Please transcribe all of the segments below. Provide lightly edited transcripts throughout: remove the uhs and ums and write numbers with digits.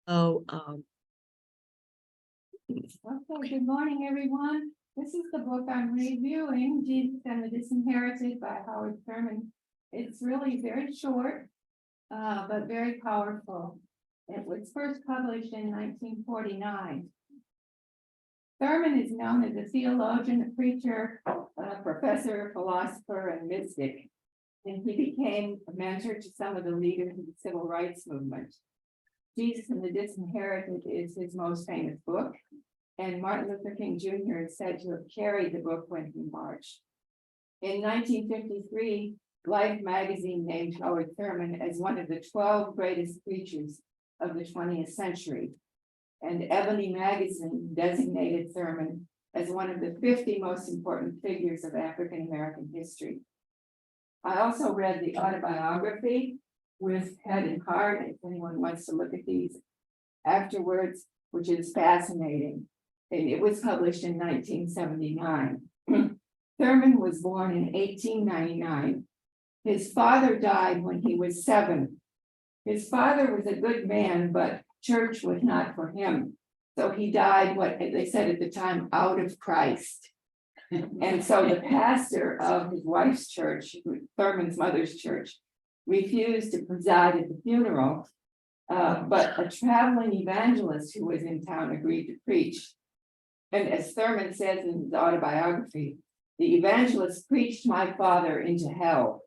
So, Okay, good morning, everyone. This is the book I'm reviewing, Jesus and the Disinherited by Howard Thurman. It's really very short, but very powerful. It was first published in 1949. Thurman is known as a theologian, a preacher, professor, philosopher, and mystic. And he became a mentor to some of the leaders of the civil rights movement. Jesus and the Disinherited is his most famous book, and Martin Luther King Jr. is said to have carried the book when he marched. In 1953, Life magazine named Howard Thurman as one of the 12 greatest preachers of the 20th century, and Ebony magazine designated Thurman as one of the 50 most important figures of African American history. I also read the autobiography with head and heart, if anyone wants to look at these afterwards, which is fascinating. And it was published in 1979. Thurman was born in 1899. His father died when he was 7. His father was a good man, but church was not for him. So he died, what they said at the time, out of Christ. And so the pastor of his wife's church, Thurman's mother's church, refused to preside at the funeral, but a traveling evangelist who was in town agreed to preach. And as Thurman says in his autobiography, the evangelist preached my father into hell.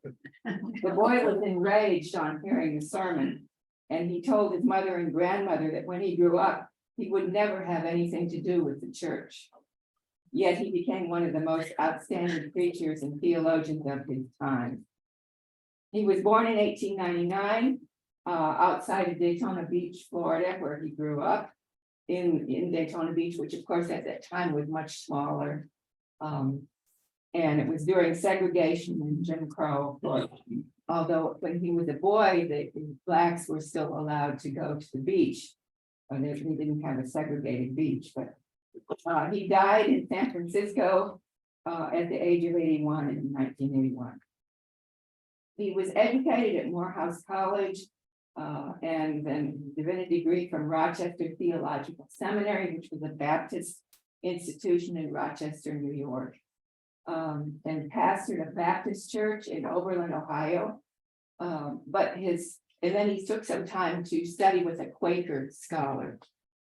The boy was enraged on hearing the sermon, and he told his mother and grandmother that when he grew up, he would never have anything to do with the church. Yet he became one of the most outstanding preachers and theologians of his time. He was born in 1899 outside of Daytona Beach, Florida, where he grew up in Daytona Beach, which of course at that time was much smaller. And it was during segregation and Jim Crow. Although when he was a boy, the blacks were still allowed to go to the beach. They didn't have a segregated beach, but he died in San Francisco at the age of 81 in 1981. He was educated at Morehouse College and then divinity degree from Rochester Theological Seminary, which was a Baptist institution in Rochester, New York, and pastored a Baptist church in Oberlin, Ohio. And then he took some time to study with a Quaker scholar.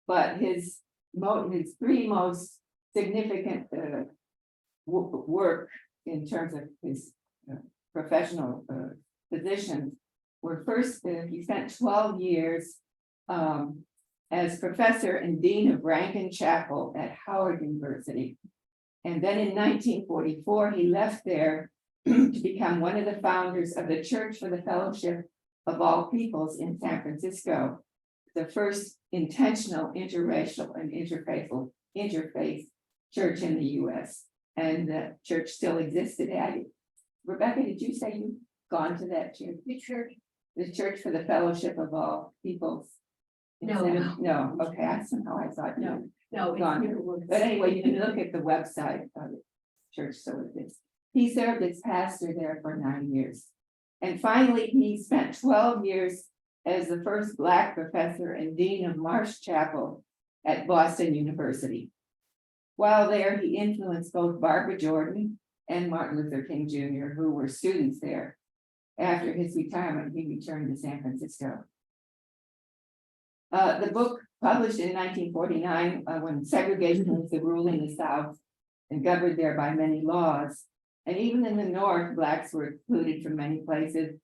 But his 3 most significant work in terms of his professional positions were first, he spent 12 years as professor and dean of Rankin Chapel at Howard University. And then in 1944, he left there to become one of the founders of the Church for the Fellowship of All Peoples in San Francisco, the first intentional interracial and interfaith church in the U.S. And the church still existed at it. Rebecca, did you say you've gone to that church? The church? The Church for the Fellowship of All Peoples. No, okay, I thought no. But anyway, you can look at the website of the church, so it is. He served as pastor there for 9 years. And finally, he spent 12 years as the first Black professor and dean of Marsh Chapel at Boston University. While there, he influenced both Barbara Jordan and Martin Luther King Jr., who were students there. After his retirement, he returned to San Francisco. The book, published in 1949, when segregation was the rule in the South and governed there by many laws, and even in the North, blacks were excluded from many places,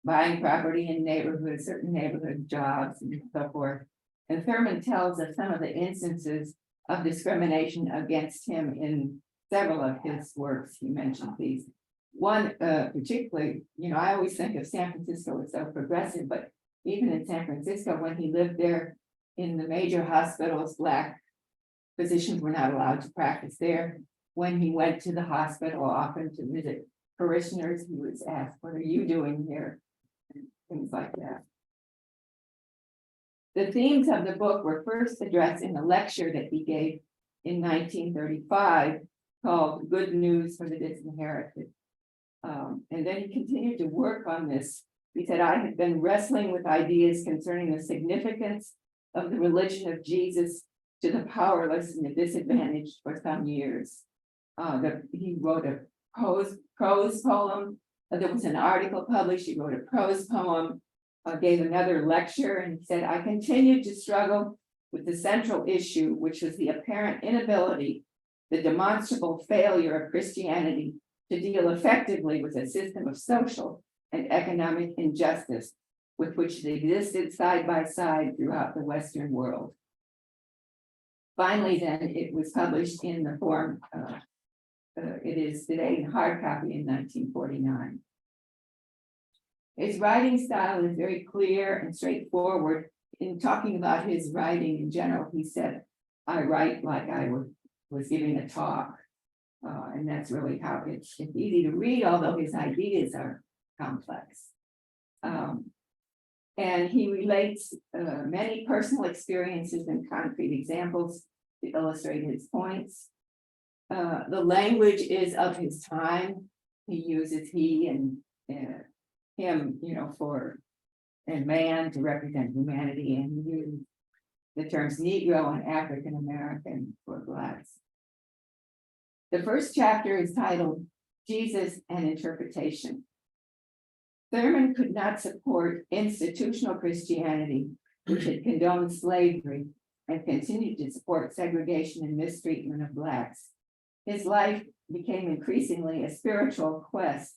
buying property in neighborhoods, certain neighborhood jobs, and so forth. And Thurman tells of some of the instances of discrimination against him in several of his works. He mentioned these. One particularly, I always think of San Francisco as so progressive, but even in San Francisco, when he lived there in the major hospitals, Black physicians were not allowed to practice there. When he went to the hospital often to visit parishioners, he was asked, "What are you doing here?" And things like that. The themes of the book were first addressed in a lecture that he gave in 1935 called Good News for the Disinherited. And then he continued to work on this. He said, I had been wrestling with ideas concerning the significance of the religion of Jesus to the powerless and the disadvantaged for some years. He wrote a prose poem. There was an article published. He wrote a prose poem, gave another lecture, and he said, I continued to struggle with the central issue, which was the apparent inability, the demonstrable failure of Christianity to deal effectively with a system of social and economic injustice with which it existed side by side throughout the Western world. Finally, then, it was published in the form, it is today in hard copy in 1949. His writing style is very clear and straightforward. In talking about his writing in general, he said, I write like I was giving a talk. And that's really how it's easy to read, although his ideas are complex. And he relates many personal experiences and concrete examples to illustrate his points. The language is of his time. He uses he and him, and man to represent humanity, and he uses the terms Negro and African American for blacks. The first chapter is titled Jesus and Interpretation. Thurman could not support institutional Christianity, which had condoned slavery and continued to support segregation and mistreatment of blacks. His life became increasingly a spiritual quest.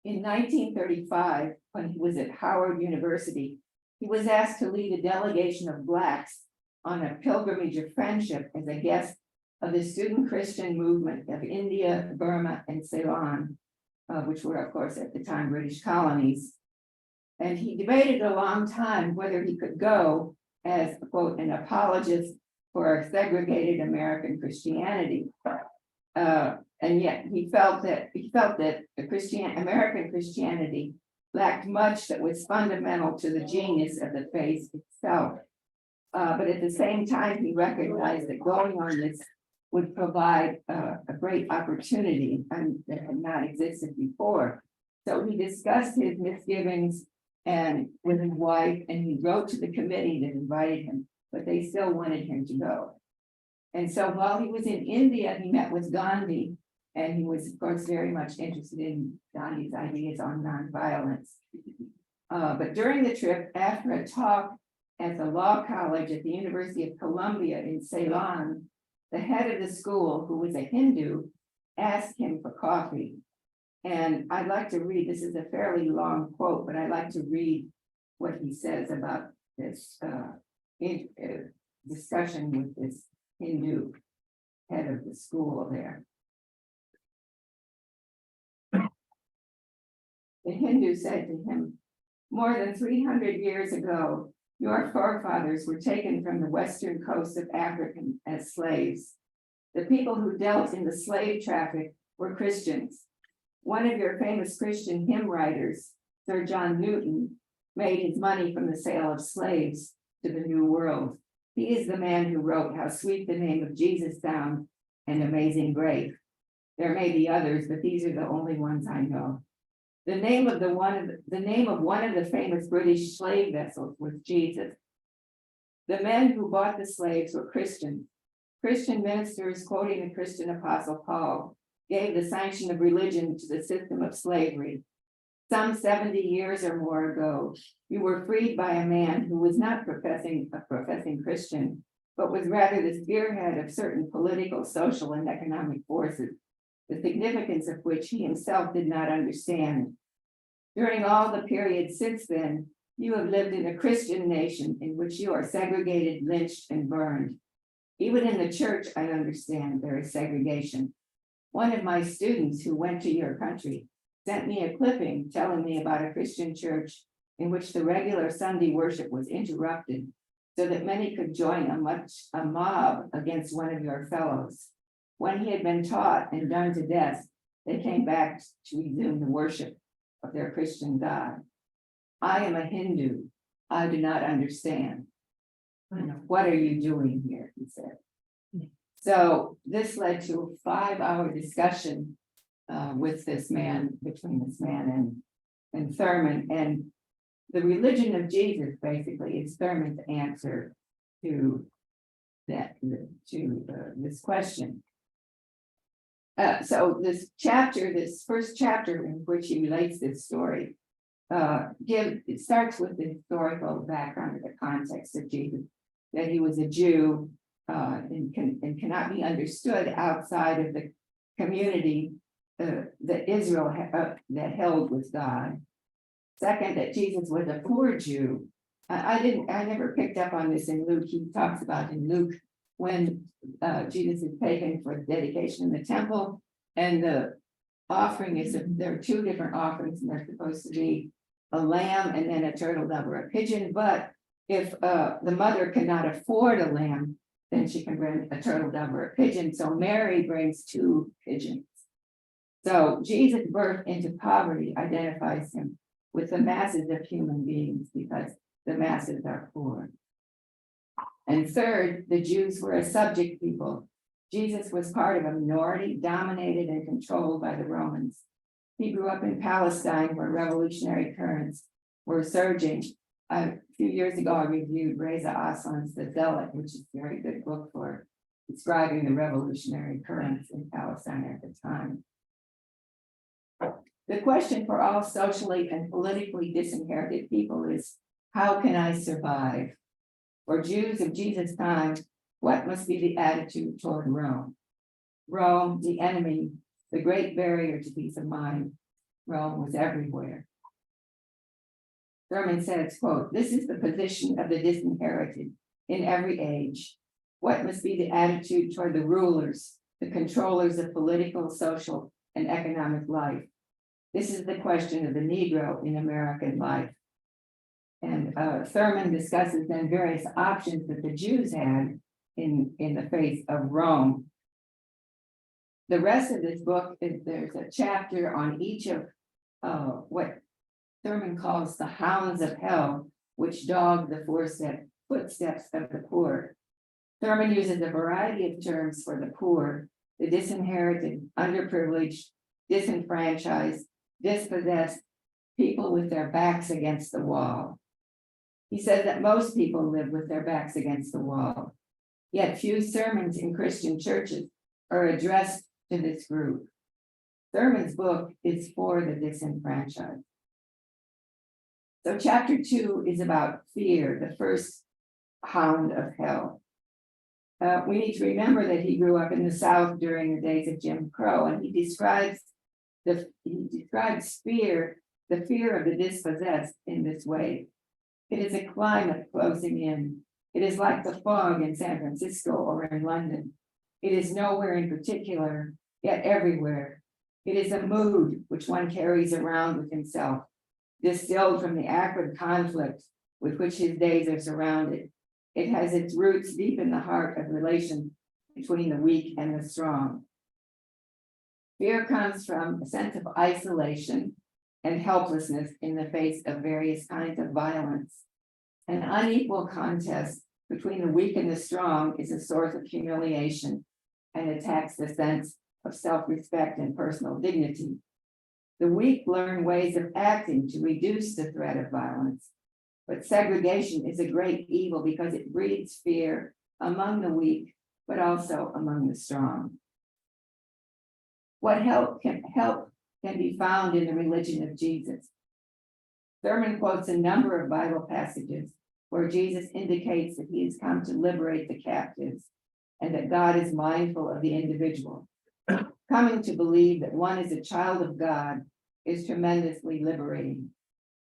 In 1935, when he was at Howard University, he was asked to lead a delegation of blacks on a pilgrimage of friendship as a guest of the student Christian movement of India, Burma, and Ceylon, which were, of course, at the time British colonies. And he debated a long time whether he could go as, quote, an apologist for segregated American Christianity. And yet he felt that the American Christianity lacked much that was fundamental to the genius of the faith itself. But at the same time, he recognized that going on this would provide a great opportunity that had not existed before. So he discussed his misgivings and with his wife, and he wrote to the committee that invited him, but they still wanted him to go. And so while he was in India, he met with Gandhi, and he was, of course, very much interested in Gandhi's ideas on nonviolence. But during the trip, after a talk at the law college at the University of Columbia in Ceylon, the head of the school, who was a Hindu, asked him for coffee. And I'd like to read, this is a fairly long quote, but I'd like to read what he says about this discussion with this Hindu head of the school there. The Hindu said to him, more than 300 years ago, your forefathers were taken from the western coast of Africa as slaves. The people who dealt in the slave traffic were Christians. One of your famous Christian hymn writers, Sir John Newton, made his money from the sale of slaves to the New World. He is the man who wrote How Sweet the Name of Jesus Sounds and Amazing Grace. There may be others, but these are the only ones I know. The name of one of the famous British slave vessels was Jesus. The men who bought the slaves were Christians. Christian ministers, quoting the Christian apostle Paul, gave the sanction of religion to the system of slavery. Some 70 years or more ago, you were freed by a man who was not a professing Christian, but was rather the spearhead of certain political, social, and economic forces, the significance of which he himself did not understand. During all the period since then, you have lived in a Christian nation in which you are segregated, lynched, and burned. Even in the church, I understand there is segregation. One of my students who went to your country sent me a clipping telling me about a Christian church in which the regular Sunday worship was interrupted so that many could join a mob against one of your fellows. When he had been taught and done to death, they came back to resume the worship of their Christian God. I am a Hindu. I do not understand. What are you doing here? He said. So this led to a 5-hour discussion with this man, between this man and Thurman. And the religion of Jesus basically is Thurman's answer to that, to this question. So this first chapter in which he relates this story, it starts with the historical background of the context of Jesus, that he was a Jew, and cannot be understood outside of the community that Israel that held with God. Second, that Jesus was a poor Jew. I never picked up on this in Luke. He talks about in Luke when Jesus is taken for dedication in the temple, and the offering is, there are two different offerings, and they're supposed to be a lamb and then a turtle dove or a pigeon. But if the mother cannot afford a lamb, then she can bring a turtle dove or a pigeon. So Mary brings two pigeons. So Jesus' birth into poverty identifies him with the masses of human beings, because the masses are poor. And third, the Jews were a subject people. Jesus was part of a minority dominated and controlled by the Romans. He grew up in Palestine, where revolutionary currents were surging. A few years ago, I reviewed Reza Aslan's The Zealot, which is a very good book for describing the revolutionary currents in Palestine at the time. The question for all socially and politically disinherited people is, how can I survive? For Jews of Jesus' time, what must be the attitude toward Rome? Rome, the enemy, the great barrier to peace of mind. Rome was everywhere. Thurman says, quote, "This is the position of the disinherited in every age. What must be the attitude toward the rulers, the controllers of political, social, and economic life? This is the question of the Negro in American life." And Thurman discusses then various options that the Jews had in the face of Rome. The rest of this book is, there's a chapter on each of what Thurman calls the hounds of hell, which dog the footsteps of the poor. Thurman uses a variety of terms for the poor, the disinherited, underprivileged, disenfranchised, dispossessed, people with their backs against the wall. He says that most people live with their backs against the wall, yet few sermons in Christian churches are addressed to this group. Thurman's book is for the disenfranchised. So chapter 2 is about fear, the first hound of hell. We need to remember that he grew up in the South during the days of Jim Crow, and he describes fear, the fear of the dispossessed, in this way. It is a climate closing in. It is like the fog in San Francisco or in London. It is nowhere in particular, yet everywhere. It is a mood which one carries around with himself, distilled from the acrid conflict with which his days are surrounded. It has its roots deep in the heart of relation between the weak and the strong. Fear comes from a sense of isolation and helplessness in the face of various kinds of violence. An unequal contest between the weak and the strong is a source of humiliation and attacks the sense of self-respect and personal dignity. The weak learn ways of acting to reduce the threat of violence, but segregation is a great evil because it breeds fear among the weak, but also among the strong. What help can be found in the religion of Jesus. Thurman quotes a number of Bible passages where Jesus indicates that he has come to liberate the captives and that God is mindful of the individual. Coming to believe that one is a child of God is tremendously liberating.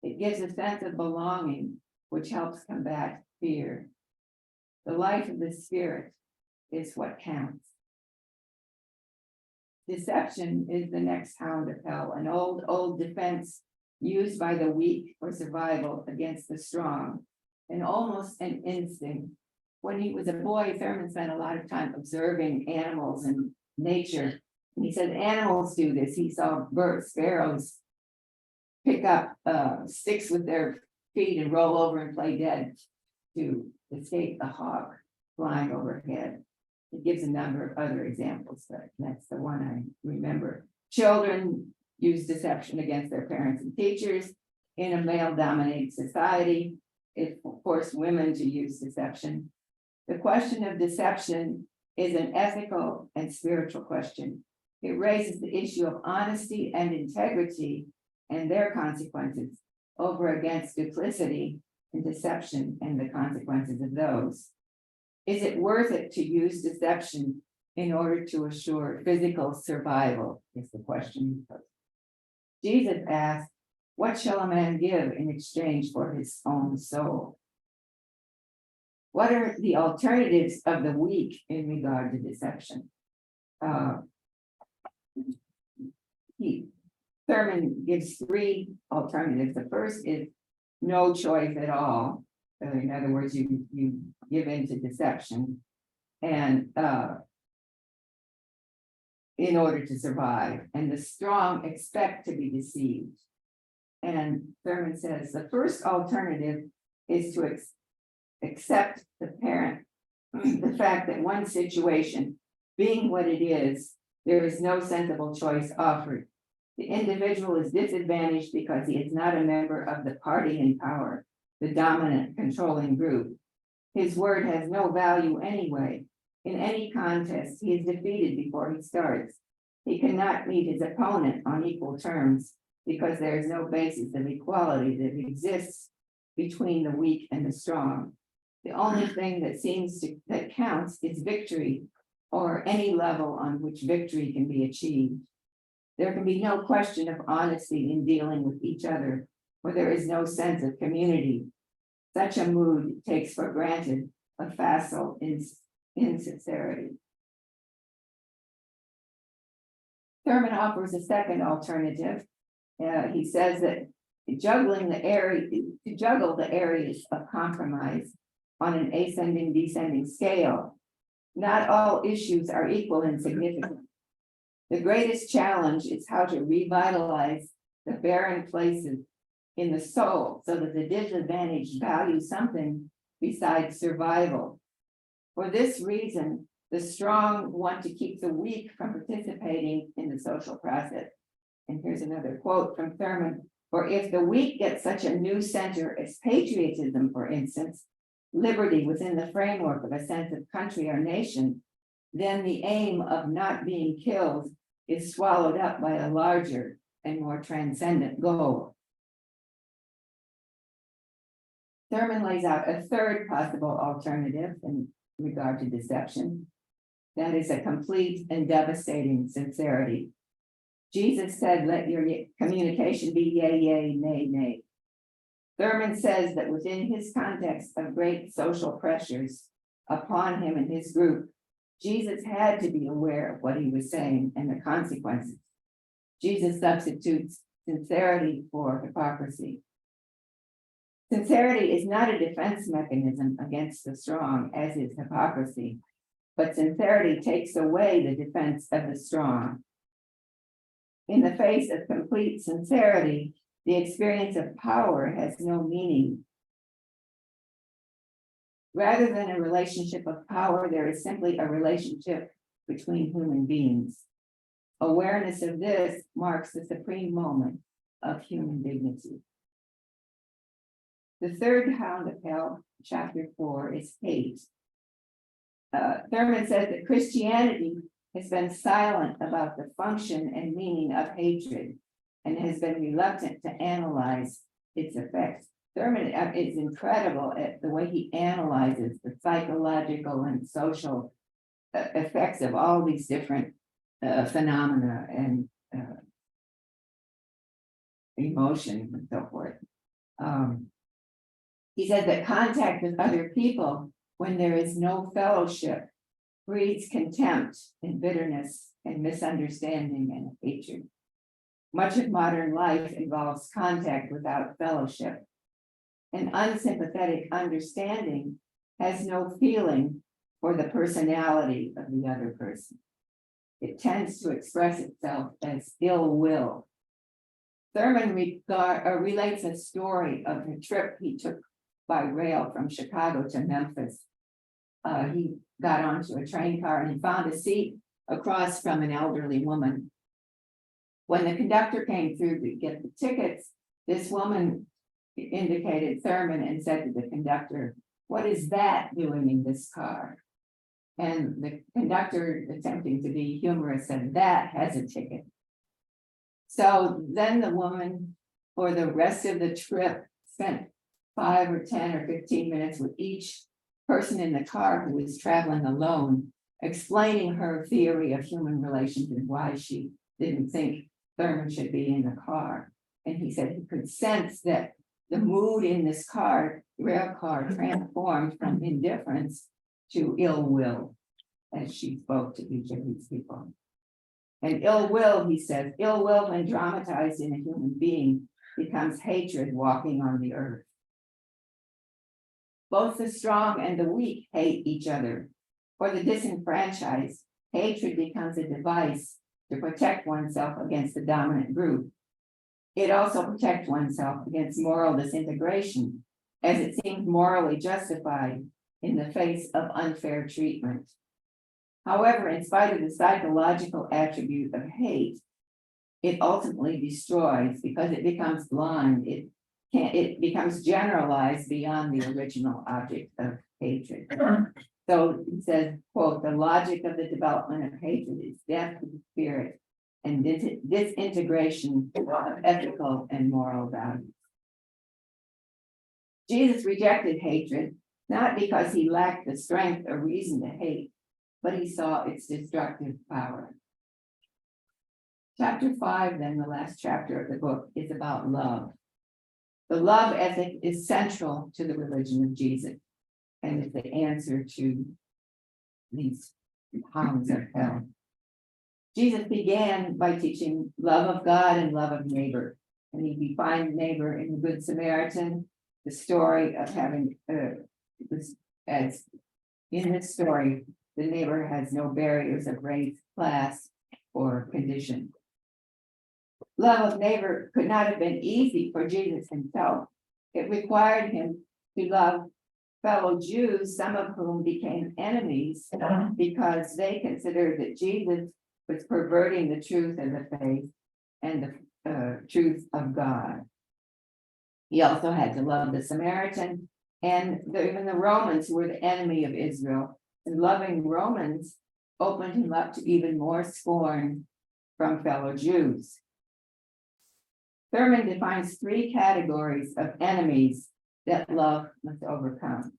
It gives a sense of belonging, which helps combat fear. The life of the Spirit is what counts. Deception is the next hound of hell, an old defense used by the weak for survival against the strong, and almost an instinct. When he was a boy, Thurman spent a lot of time observing animals and nature. And he said animals do this. He saw birds, sparrows, pick up sticks with their feet and roll over and play dead to escape the hawk flying overhead. It gives a number of other examples, but that's the one I remember. Children use deception against their parents and teachers. In a male-dominated society, it forced women to use deception. The question of deception is an ethical and spiritual question. It raises the issue of honesty and integrity and their consequences over against duplicity and deception and the consequences of those. Is it worth it to use deception in order to assure physical survival? Is the question. Jesus asked, what shall a man give in exchange for his own soul? What are the alternatives of the weak in regard to deception? Thurman gives three alternatives. The first is no choice at all. In other words, you give in to deception and in order to survive, and the strong expect to be deceived. And Thurman says the first alternative is to accept the fact that one situation being what it is, there is no sensible choice offered. The individual is disadvantaged because he is not a member of the party in power, the dominant controlling group. His word has no value anyway. In any contest, he is defeated before he starts. He cannot meet his opponent on equal terms because there is no basis of equality that exists between the weak and the strong. The only thing that counts is victory, or any level on which victory can be achieved. There can be no question of honesty in dealing with each other, where there is no sense of community. Such a mood takes for granted a facile insincerity. Thurman offers a second alternative. He says that to juggle the areas of compromise on an ascending-descending scale, not all issues are equal in significance. The greatest challenge is how to revitalize the barren places in the soul so that the disadvantaged value something besides survival. For this reason, the strong want to keep the weak from participating in the social process. And here's another quote from Thurman. For if the weak get such a new center as patriotism, for instance, liberty within the framework of a sense of country or nation, then the aim of not being killed is swallowed up by a larger and more transcendent goal. Thurman lays out a third possible alternative in regard to deception. That is a complete and devastating sincerity. Jesus said, let your communication be yea, yea, nay, nay. Thurman says that within his context of great social pressures upon him and his group, Jesus had to be aware of what he was saying and the consequences. Jesus substitutes sincerity for hypocrisy. Sincerity is not a defense mechanism against the strong, as is hypocrisy, but sincerity takes away the defense of the strong. In the face of complete sincerity, the experience of power has no meaning. Rather than a relationship of power, there is simply a relationship between human beings. Awareness of this marks the supreme moment of human dignity. The third hound of hell, chapter 4, is hate. Thurman says that Christianity has been silent about the function and meaning of hatred and has been reluctant to analyze its effects. Thurman is incredible at the way he analyzes the psychological and social effects of all these different phenomena and emotions and so forth. He said that contact with other people when there is no fellowship breeds contempt and bitterness and misunderstanding and hatred. Much of modern life involves contact without fellowship. An unsympathetic understanding has no feeling for the personality of the other person. It tends to express itself as ill will. Thurman relates a story of a trip he took by rail from Chicago to Memphis. He got onto a train car and he found a seat across from an elderly woman. When the conductor came through to get the tickets, this woman indicated Thurman and said to the conductor, "What is that doing in this car?" And the conductor, attempting to be humorous, said, "That has a ticket." So then the woman, for the rest of the trip, spent 5 or 10 or 15 minutes with each person in the car who was traveling alone, explaining her theory of human relations and why she didn't think Thurman should be in the car. And he said he could sense that the mood in this car, rail car, transformed from indifference to ill will as she spoke to each of these people. And ill will, he says, ill will, when dramatized in a human being, becomes hatred walking on the earth. Both the strong and the weak hate each other. For the disenfranchised, hatred becomes a device to protect oneself against the dominant group. It also protects oneself against moral disintegration, as it seems morally justified in the face of unfair treatment. However, in spite of the psychological attribute of hate, it ultimately destroys because it becomes blind. It becomes generalized beyond the original object of hatred. So it says, quote, "The logic of the development of hatred is death to the spirit and disintegration of ethical and moral values." Jesus rejected hatred, not because he lacked the strength or reason to hate, but he saw its destructive power. Chapter 5, then the last chapter of the book, is about love. The love ethic is central to the religion of Jesus and is the answer to these hounds of hell. Jesus began by teaching love of God and love of neighbor, and he defined neighbor in the Good Samaritan, the story of having this, as in this story, the neighbor has no barriers of race, class, or condition. Love of neighbor could not have been easy for Jesus himself. It required him to love fellow Jews, some of whom became enemies because they considered that Jesus was perverting the truth of the faith and the truth of God. He also had to love the Samaritan and even the Romans, who were the enemy of Israel. And loving Romans opened him up to even more scorn from fellow Jews. Thurman defines 3 categories of enemies that love must overcome.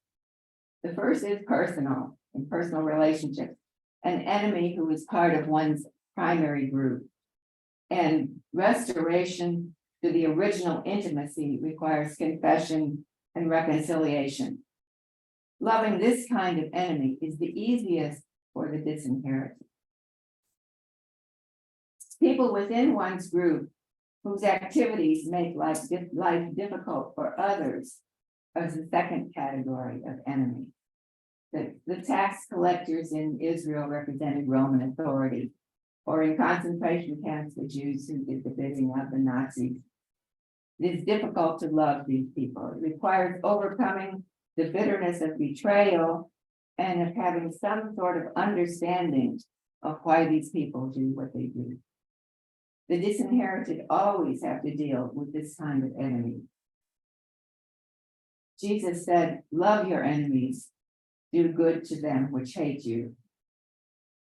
The first is personal, in personal relationships, an enemy who is part of one's primary group. And restoration to the original intimacy requires confession and reconciliation. Loving this kind of enemy is the easiest for the disinherited. People within one's group whose activities make life difficult for others as the second category of enemy. The tax collectors in Israel represented Roman authority, or in concentration camps, the Jews who did the bidding of the Nazis. It is difficult to love these people. It requires overcoming the bitterness of betrayal and of having some sort of understanding of why these people do what they do. The disinherited always have to deal with this kind of enemy. Jesus said, "Love your enemies, do good to them which hate you."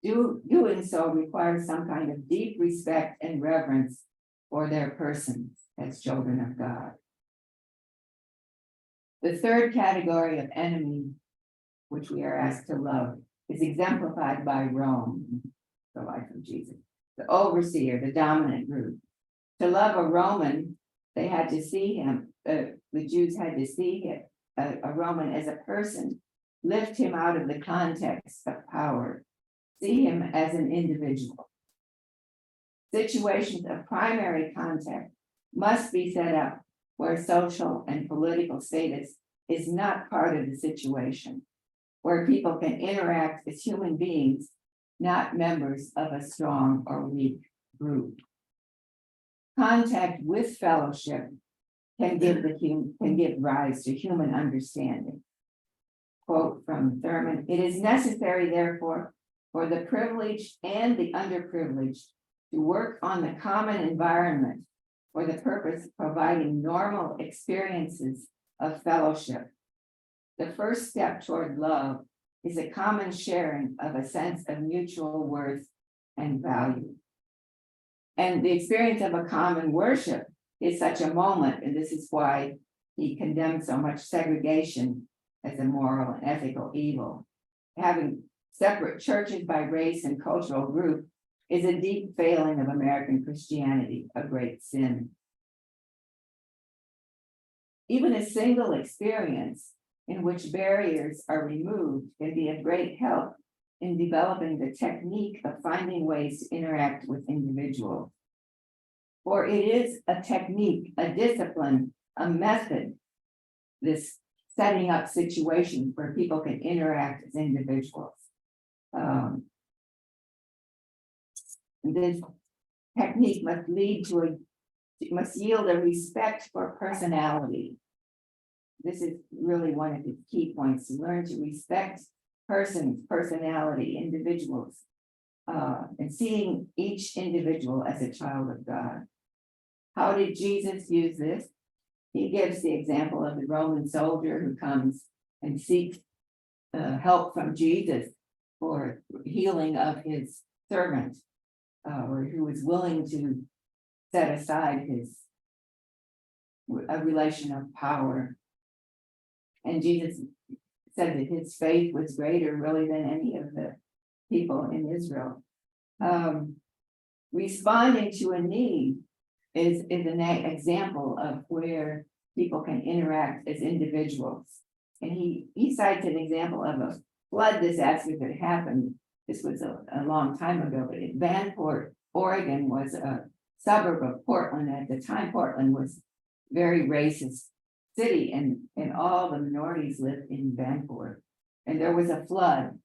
Doing so requires some kind of deep respect and reverence for their persons as children of God. The third category of enemy, which we are asked to love, is exemplified by Rome, the life of Jesus, the overseer, the dominant group. To love a Roman, they had to see him, the Jews had to see him, a Roman as a person, lift him out of the context of power, see him as an individual. Situations of primary contact must be set up where social and political status is not part of the situation, where people can interact as human beings, not members of a strong or weak group. Contact with fellowship can give rise to human understanding. Quote from Thurman, "It is necessary, therefore, for the privileged and the underprivileged to work on the common environment for the purpose of providing normal experiences of fellowship. The first step toward love is a common sharing of a sense of mutual worth and value. And the experience of a common worship is such a moment, and this is why he condemns so much segregation as a moral and ethical evil. Having separate churches by race and cultural group is a deep failing of American Christianity, a great sin. Even a single experience in which barriers are removed can be of great help in developing the technique of finding ways to interact with individuals. For it is a technique, a discipline, a method, this setting up situations where people can interact as individuals. This technique must lead to must yield a respect for personality. This is really one of the key points, to learn to respect persons, personality, individuals, and seeing each individual as a child of God. How did Jesus use this? He gives the example of the Roman soldier who comes and seeks help from Jesus for healing of his servant, or who is willing to set aside a relation of power. And Jesus said that his faith was greater really than any of the people in Israel. Responding to a need is an example of where people can interact as individuals. And he cites an example of a flood disaster that happened. This was a long time ago, but in Vanport, Oregon was a suburb of Portland. At the time, Portland was very racist city, and all the minorities lived in Vanport. And there was a flood,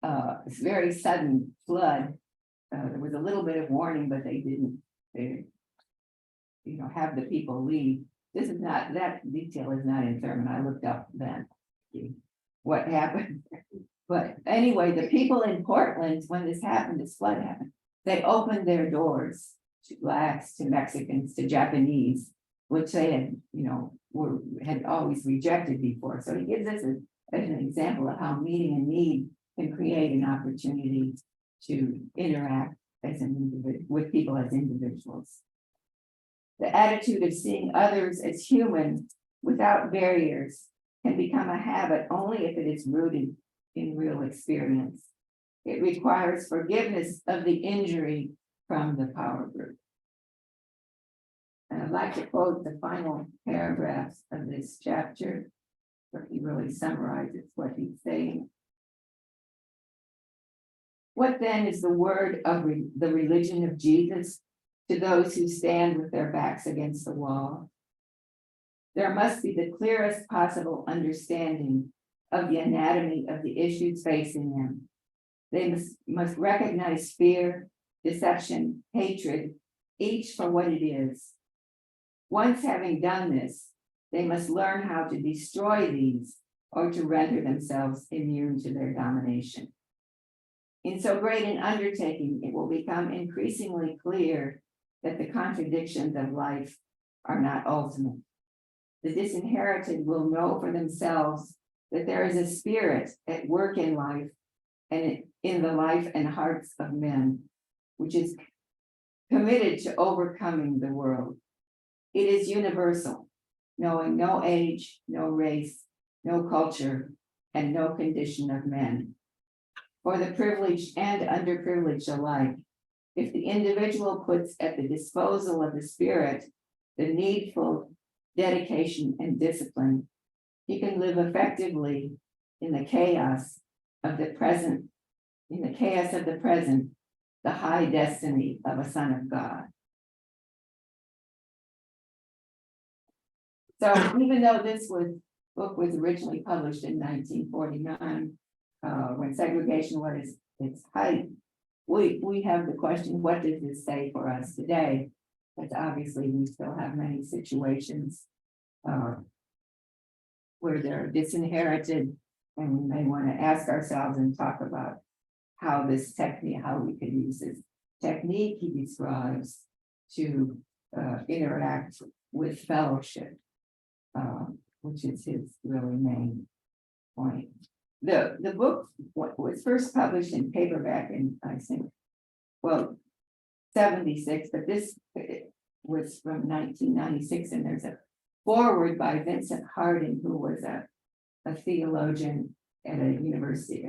a very sudden flood. There was a little bit of warning, but they didn't, have the people leave. This is not, that detail is not in Thurman. I looked up then what happened. But anyway, the people in Portland, when this happened, this flood happened, they opened their doors to blacks, to Mexicans, to Japanese, which they had, had always rejected before. So he gives us as an example of how meeting a need can create an opportunity to interact as an individual with people as individuals. The attitude of seeing others as human without barriers can become a habit only if it is rooted in real experience. It requires forgiveness of the injury from the power group. And I'd like to quote the final paragraphs of this chapter, where he really summarizes what he's saying. What then is the word of the religion of Jesus to those who stand with their backs against the wall? There must be the clearest possible understanding of the anatomy of the issues facing them. They must recognize fear, deception, hatred, each for what it is. Once having done this, they must learn how to destroy these or to render themselves immune to their domination. In so great an undertaking, it will become increasingly clear that the contradictions of life are not ultimate. The disinherited will know for themselves that there is a spirit at work in life and in the life and hearts of men, which is committed to overcoming the world. It is universal, knowing no age, no race, no culture, and no condition of men. For the privileged and underprivileged alike, if the individual puts at the disposal of the spirit the needful dedication and discipline, he can live effectively in the chaos of the present, the high destiny of a son of God. So even though this book was originally published in 1949, when segregation was its height, we have the question, what does this say for us today? But obviously we still have many situations where they're disinherited, and we may want to ask ourselves and talk about how this technique, how we could use this technique he describes to interact with fellowship, which is his really main point. The book was first published in paperback in, I think, well, 76, but this was from 1996, and there's a foreword by Vincent Harding, who was a theologian at a university,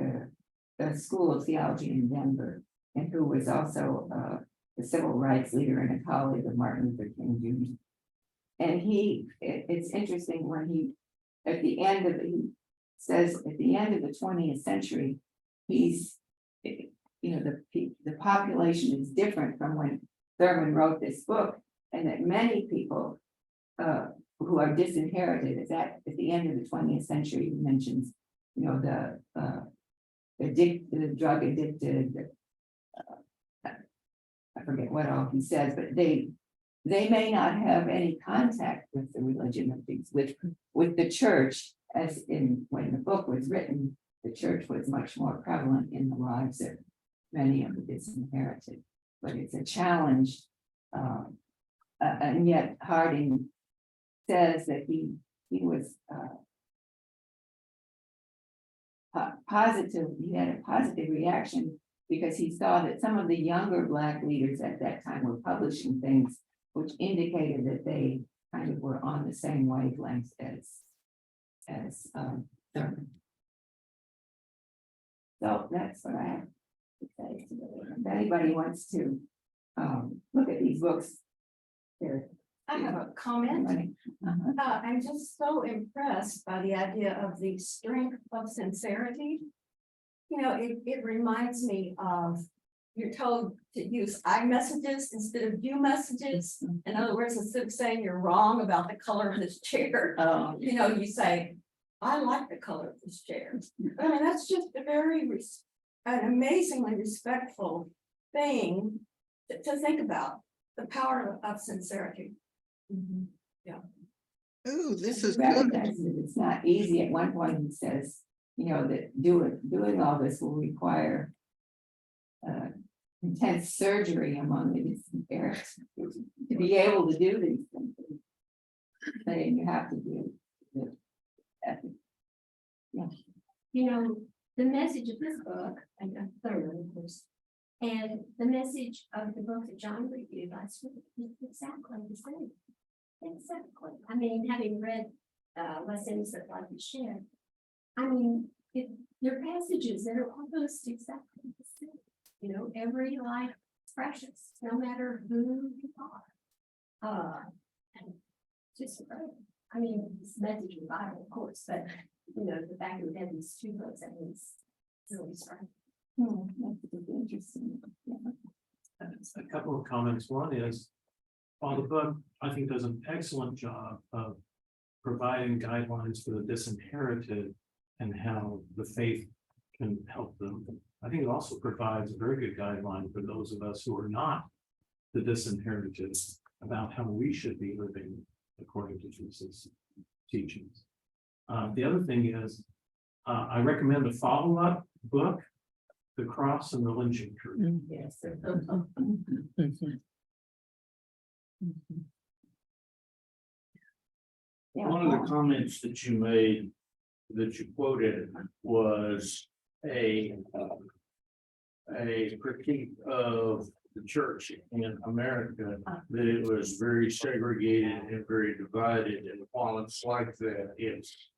a school of theology in Denver, and who was also a civil rights leader and a colleague of Martin Luther King Jr. And it's interesting when he says at the end of the 20th century, he's, the population is different from when Thurman wrote this book, and that many people who are disinherited is at the end of the 20th century. He mentions, the drug addicted, I forget what all he says, but they may not have any contact with the religion of things, with the church, as in when the book was written, the church was much more prevalent in the lives of many of the disinherited. But it's a challenge, and yet Harding says that he was positive. He had a positive reaction because he saw that some of the younger Black leaders at that time were publishing things which indicated that they kind of were on the same wavelength as Thurman. So that's what I have to say today. If anybody wants to look at these books, I have a comment. I'm just so impressed by the idea of the strength of sincerity. It reminds me of, you're told to use I messages instead of you messages. In other words, instead of saying you're wrong about the color of this chair, you say, I like the color of this chair. I mean, that's just an amazingly respectful thing to think about, the power of sincerity. Yeah. Oh, this is recognizes good. that it's not easy. At one point, he says, that doing all this will require intense surgery among the disinherited to be able to do these things. Saying you have to do it. Yeah. The message of this book, and Thurman, of course, and the message of the book that John reviewed last week is exactly the same. Exactly. I mean, having read Less Innocent Life is Shared, I mean, there are passages that are almost exactly the same. Every life is precious, no matter who you are. And just great. I mean, this message of the Bible, of course, but the fact that we have these two books, that means really strong. That's interesting. Yeah. A couple of comments. One is, while the book, I think, does an excellent job of providing guidelines for the disinherited and how the faith can help them, I think it also provides a very good guideline for those of us who are not the disinherited about how we should be living according to Jesus' teachings. The other thing is, I recommend a follow-up book, The Cross and the Lynching Tree. Yes. One of the comments that you made, that you quoted, was a critique of the church in America, that it was very segregated and very divided, and while it's like that, it's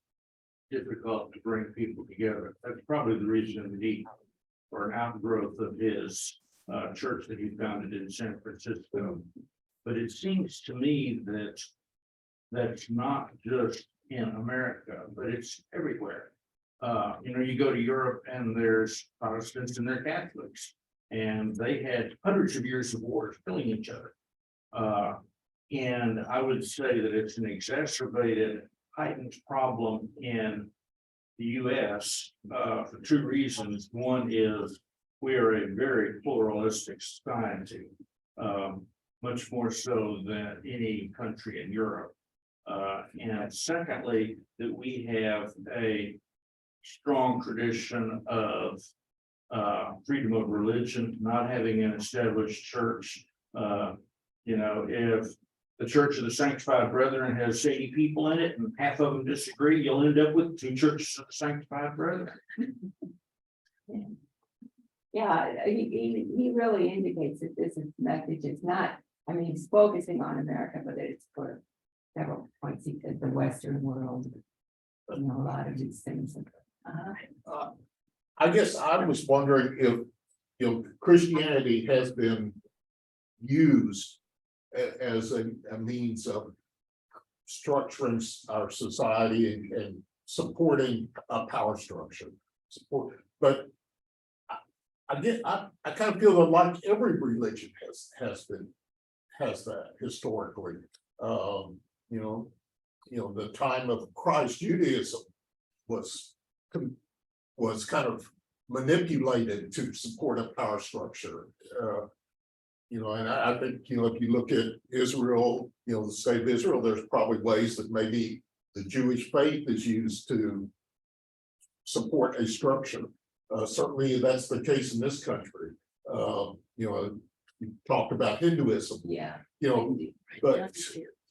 difficult to bring people together. That's probably the reason that he, or an outgrowth of his church that he founded in San Francisco. But it seems to me that that's not just in America, but it's everywhere. You go to Europe and there's Protestants and they're Catholics, and they had hundreds of years of wars killing each other. And I would say that it's an exacerbated, heightened problem in the US for two reasons. One is we are a very pluralistic society, much more so than any country in Europe. And secondly, that we have a strong tradition of freedom of religion, not having an established church. If the Church of the Sanctified Brethren has shady people in it and half of them disagree, you'll end up with two churches of the Sanctified Brethren. Yeah, he really indicates that this message is not, I mean, he's focusing on America, but it's for several points, he said the Western world. You know, a lot of these things. I guess I was wondering if, Christianity has been used as a means of structuring our society and supporting a power structure. But I kind of feel that like every religion has that historically. The time of Christ, Judaism was kind of manipulated to support a power structure. And I think, if you look at Israel, the state of Israel, there's probably ways that maybe the Jewish faith is used to support a structure. Certainly that's the case in this country. You talked about Hinduism, Yeah. but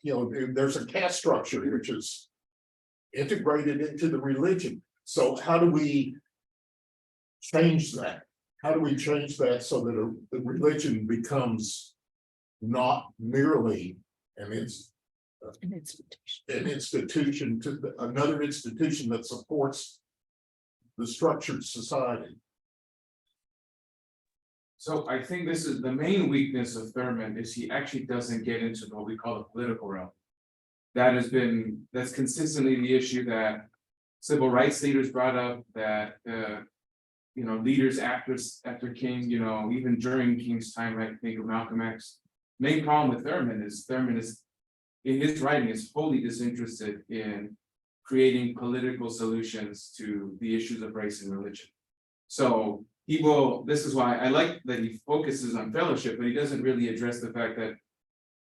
there's a caste structure which is integrated into the religion. So how do we change that? How do we change that so that the religion becomes not merely an institution to another institution that supports the structured society? So I think this is the main weakness of Thurman is he actually doesn't get into what we call the political realm. That's consistently the issue that civil rights leaders brought up, that leaders after King, even during King's time, I think of Malcolm X. Main problem with Thurman is in his writing is wholly disinterested in creating political solutions to the issues of race and religion. So this is why I like that he focuses on fellowship, but he doesn't really address the fact that,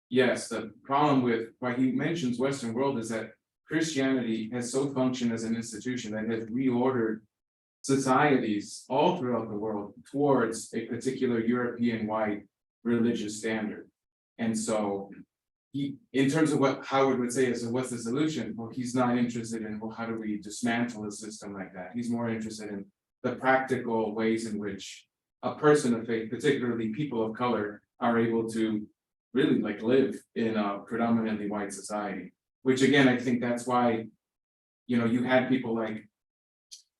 yes, the problem with why he mentions Western world is that Christianity has so functioned as an institution that has reordered societies all throughout the world towards a particular European white religious standard. And so in terms of what Howard would say is, so what's the solution? Well, he's not interested in, well, how do we dismantle a system like that? He's more interested in the practical ways in which a person of faith, particularly people of color, are able to really live in a predominantly white society. Which again, I think that's why, you had people like,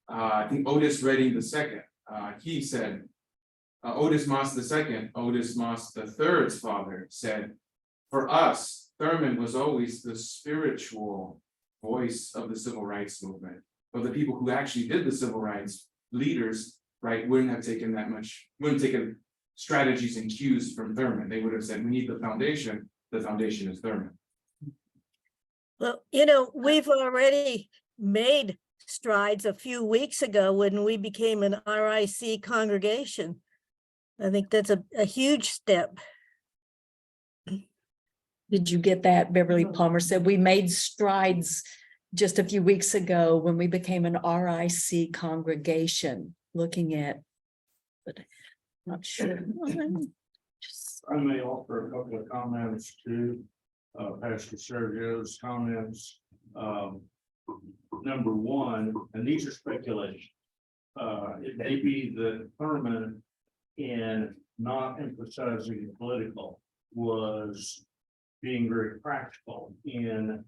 I think Otis Redding II, he said, Otis Moss II, Otis Moss III's father said, for us, Thurman was always the spiritual voice of the civil rights movement. But the people who actually did the civil rights leaders, right, wouldn't take strategies and cues from Thurman. They would have said, we need the foundation is Thurman. Well, we've already made strides a few weeks ago when we became an RIC congregation. I think that's a huge step. Did you get that? Beverly Palmer said we made strides just a few weeks ago when we became an RIC congregation, looking at, but I'm not sure. I may offer a couple of comments to Pastor Sergio's comments. Number one, and these are speculation. It may be that Thurman, in not emphasizing the political, was being very practical in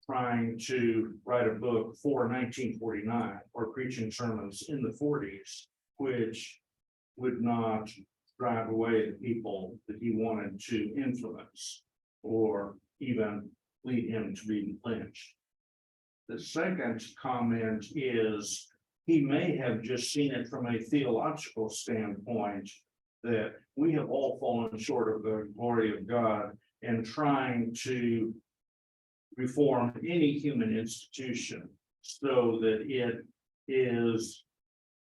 trying to write a book for 1949 or preaching sermons in the 40s, which would not drive away the people that he wanted to influence or even lead him to be lynched. The second comment is he may have just seen it from a theological standpoint that we have all fallen short of the glory of God, and trying to reform any human institution so that it is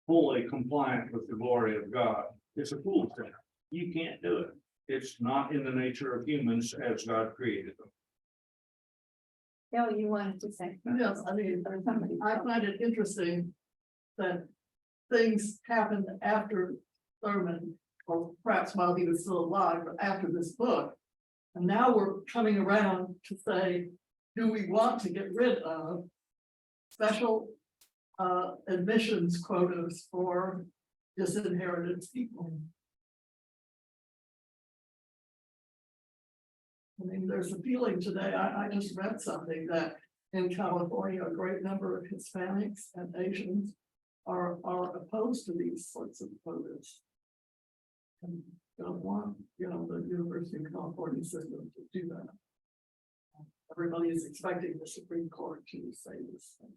fully compliant with the glory of God. It's a fool's thing. You can't do it. It's not in the nature of humans as God created them. Bill, you wanted to say? Yes, I find it interesting that things happened after Thurman, or perhaps while he was still alive, but after this book. And now we're coming around to say, do we want to get rid of special admissions quotas for disinherited people? I mean, there's a feeling today, I just read something that in California, a great number of Hispanics and Asians are opposed to these sorts of quotas. And don't want, the University of California system to do that. Everybody is expecting the Supreme Court to say this thing.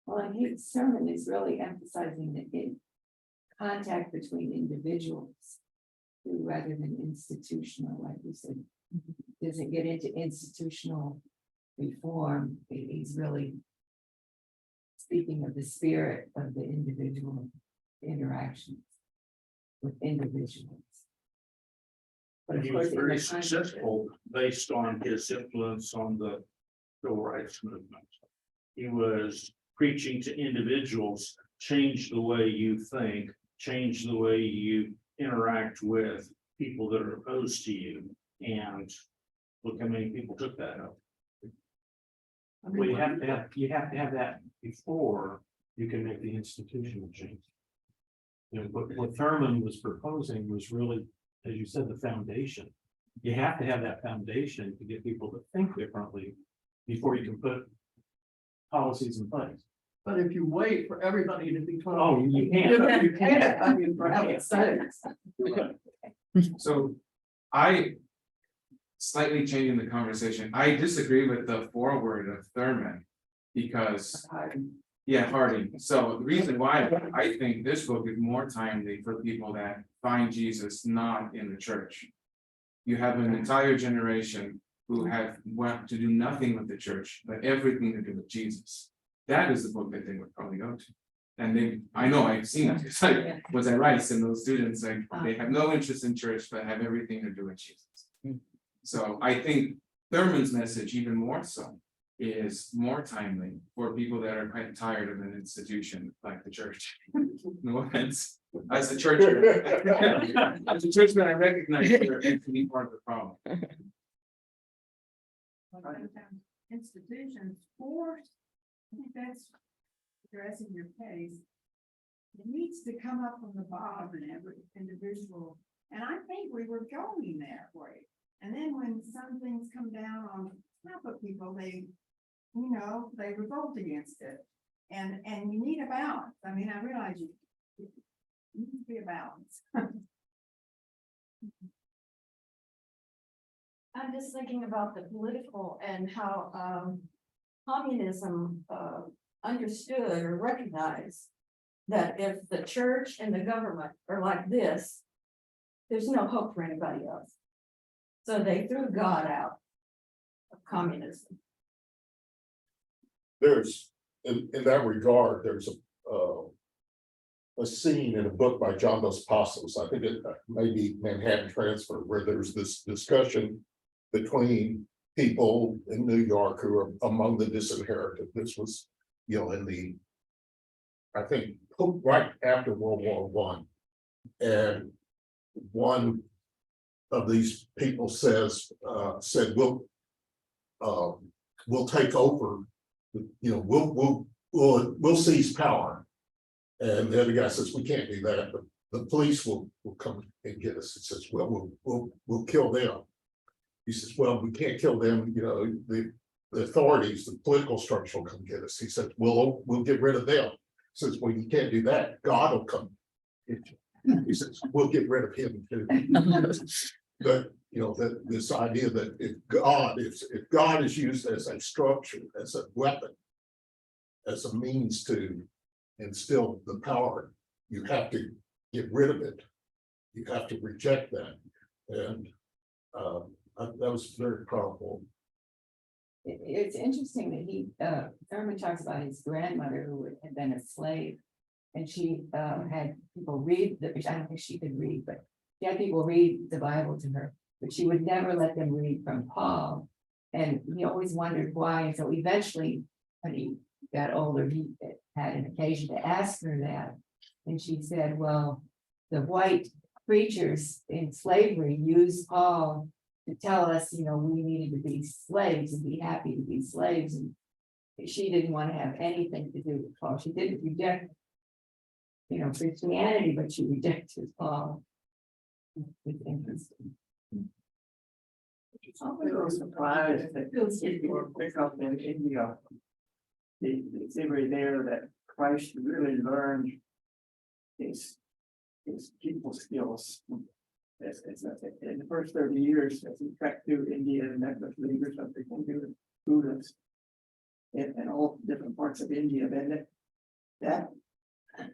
Well, and his sermon is really emphasizing the contact between individuals rather than institutional, like you said. Doesn't get into institutional reform. He's really speaking of the spirit of the individual interactions with individuals. But of He course, was in the very context- successful based on his influence on the civil rights movement. He was preaching to individuals, change the way you think, change the way you interact with people that are opposed to you. And look how many people took that up. I mean, Well, you have to have that before you can make the institutional change. What Thurman was proposing was really, as you said, the foundation. You have to have that foundation to get people to think differently before you can put policies in place. But if you wait for everybody to be told. Oh, you can't. You can't, I mean, for heaven's sakes. So I slightly changing the conversation. I disagree with the foreword of Thurman because, yeah, Harding. So the reason why I think this book is more timely for people that find Jesus not in the church. You have an entire generation who have want to do nothing with the church, but everything to do with Jesus. That is the book that they would probably go to. And I know I've seen it. It's like, was I right? And those students, like, they have no interest in church, but have everything to do with Jesus. So I think Thurman's message, even more so, is more timely for people that are quite tired of an institution like the church. No offense, as a churchman, as a churchman, I recognize you're to be part of the problem. Institutions force, I think that's addressing your case. It needs to come up from the bottom in every individual, and I think we were going that way. And then when some things come down on top of people, they revolt against it. And you need a balance. I mean, I realize you need to be a balance. I'm just thinking about the political and how communism understood or recognized that if the church and the government are like this, there's no hope for anybody else. So they threw God out of communism. There's, in that regard, there's a scene in a book by John Dos Passos, I think it may be Manhattan Transfer, where there's this discussion between people in New York who are among the disinherited. This was, in the, I think, right after World War I. And one of these people said, we'll take over, we'll seize power. And the other guy says, we can't do that, but the police will come and get us. He says, well, we'll kill them. He says, well, we can't kill them, the authorities, the political structure will come get us. He says, we'll get rid of them. He says, well, you can't do that. God will come. He says, we'll get rid of him too. But this idea that if God is used as a structure, as a weapon, as a means to instill the power, you have to get rid of it. You have to reject that. And that was very powerful. It's interesting that Thurman talks about his grandmother who had been a slave. And she had people read, I don't think she could read, but she had people read the Bible to her, but she would never let them read from Paul. And he always wondered why. And so eventually, when he got older, he had an occasion to ask her that. And she said, well, the white preachers in slavery used Paul to tell us, we needed to be slaves and be happy to be slaves. And she didn't want to have anything to do with Paul. She didn't reject, Christianity, but she rejected Paul. It's interesting. I'm a little surprised that people pick up in India. It's every there that Christ really learned his people skills. It's in the first 30 years, as he trekked through India and met with leaders of the Hindu, Buddhists, and all different parts of India, then that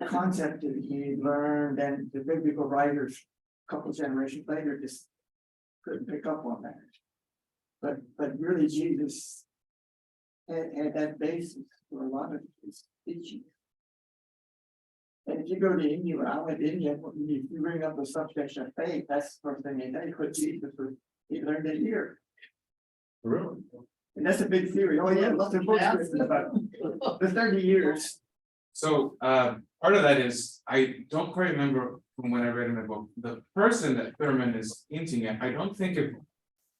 concept that he learned, and the biblical writers, a couple generations later, just couldn't pick up on that. But really, Jesus had that basis for a lot of his teaching. And if you go to India, I went to India, when you bring up the subject of faith, that's the first thing they say, but Jesus was, he learned it here. Really? And that's a big theory. Oh, yeah, lots of books written about the 30 years. So part of that is, I don't quite remember from when I read in the book, the person that Thurman is hinting at, I don't think if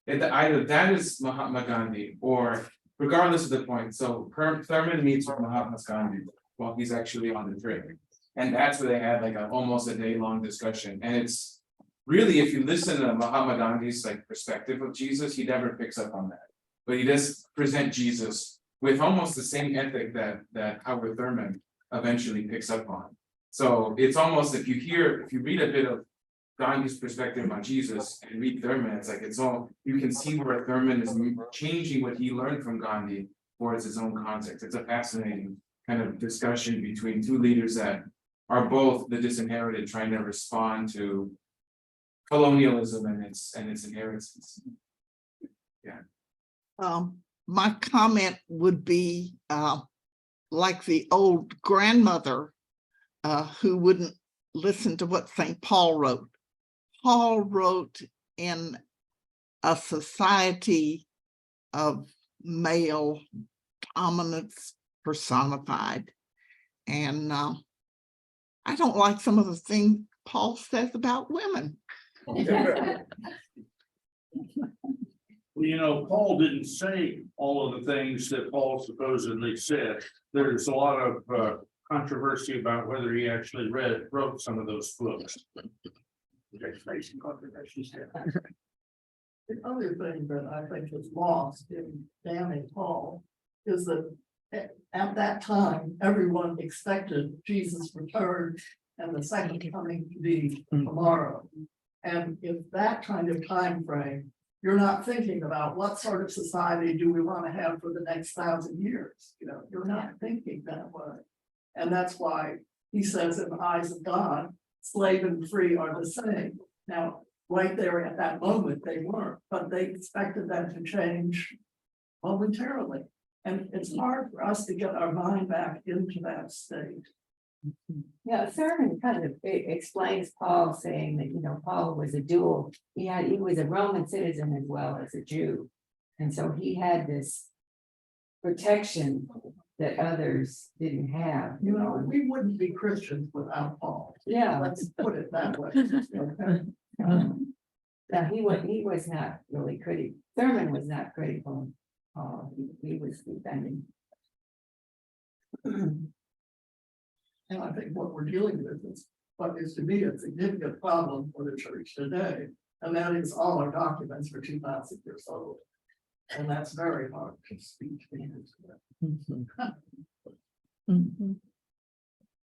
either that is Mahatma Gandhi, or regardless of the point, so Thurman meets with Mahatma Gandhi while he's actually on the train. And that's where they had like almost a day-long discussion. And it's really, if you listen to Mahatma Gandhi's perspective of Jesus, he never picks up on that. But he does present Jesus with almost the same ethic that Howard Thurman eventually picks up on. So it's almost, if you read a bit of Gandhi's perspective on Jesus and read Thurman, it's all, you can see where Thurman is changing what he learned from Gandhi towards his own context. It's a fascinating kind of discussion between two leaders that are both the disinherited, trying to respond to colonialism and its inheritance. Yeah. My comment would be like the old grandmother who wouldn't listen to what St. Paul wrote. Paul wrote in a society of male dominance personified. And I don't like some of the things Paul says about women. Well, Paul didn't say all of the things that Paul supposedly said. There's a lot of controversy about whether he actually wrote some of those books. There's facing controversies there. The other thing that I think is lost in damning Paul is that at that time, everyone expected Jesus' return and the second coming to be tomorrow. And if that kind of time frame, you're not thinking about what sort of society do we want to have for the next 1,000 years. You're not thinking that way. And that's why he says in the eyes of God, slave and free are the same. Now, right there at that moment, they weren't, but they expected that to change momentarily. And it's hard for us to get our mind back into that state. Yeah, Thurman kind of explains Paul, saying that, Paul was a dual, he was a Roman citizen as well as a Jew. And so he had this protection that others didn't have. We wouldn't be Christians without Paul. Yeah. Let's put it that way. Yeah, he was not really critical. Thurman was not critical of Paul. He was defending. And I think what we're dealing with is what is to be a significant problem for the church today. And that is all our documents are 2,000 years old. And that's very hard to speak into.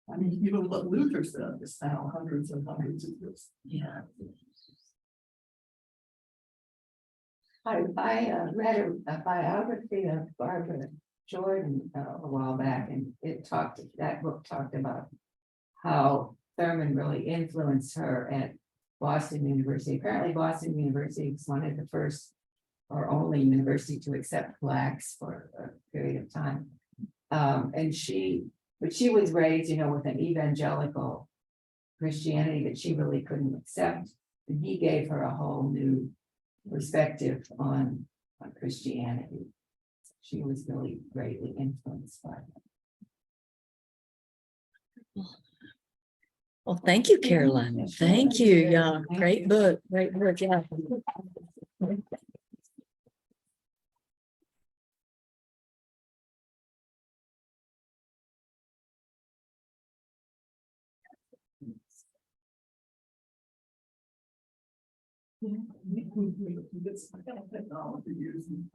I mean, even what Luther said is now hundreds and hundreds of years. Yeah. I read a biography of Barbara Jordan a while back, and that book talked about how Thurman really influenced her at Boston University. Apparently Boston University was one of the first or only university to accept Blacks for a period of time. But she was raised, with an evangelical Christianity that she really couldn't accept. And he gave her a whole new perspective on Christianity. She was really greatly influenced by Well, thank you, Carolyn. Thank you. Yeah, great book, yeah. Technology using.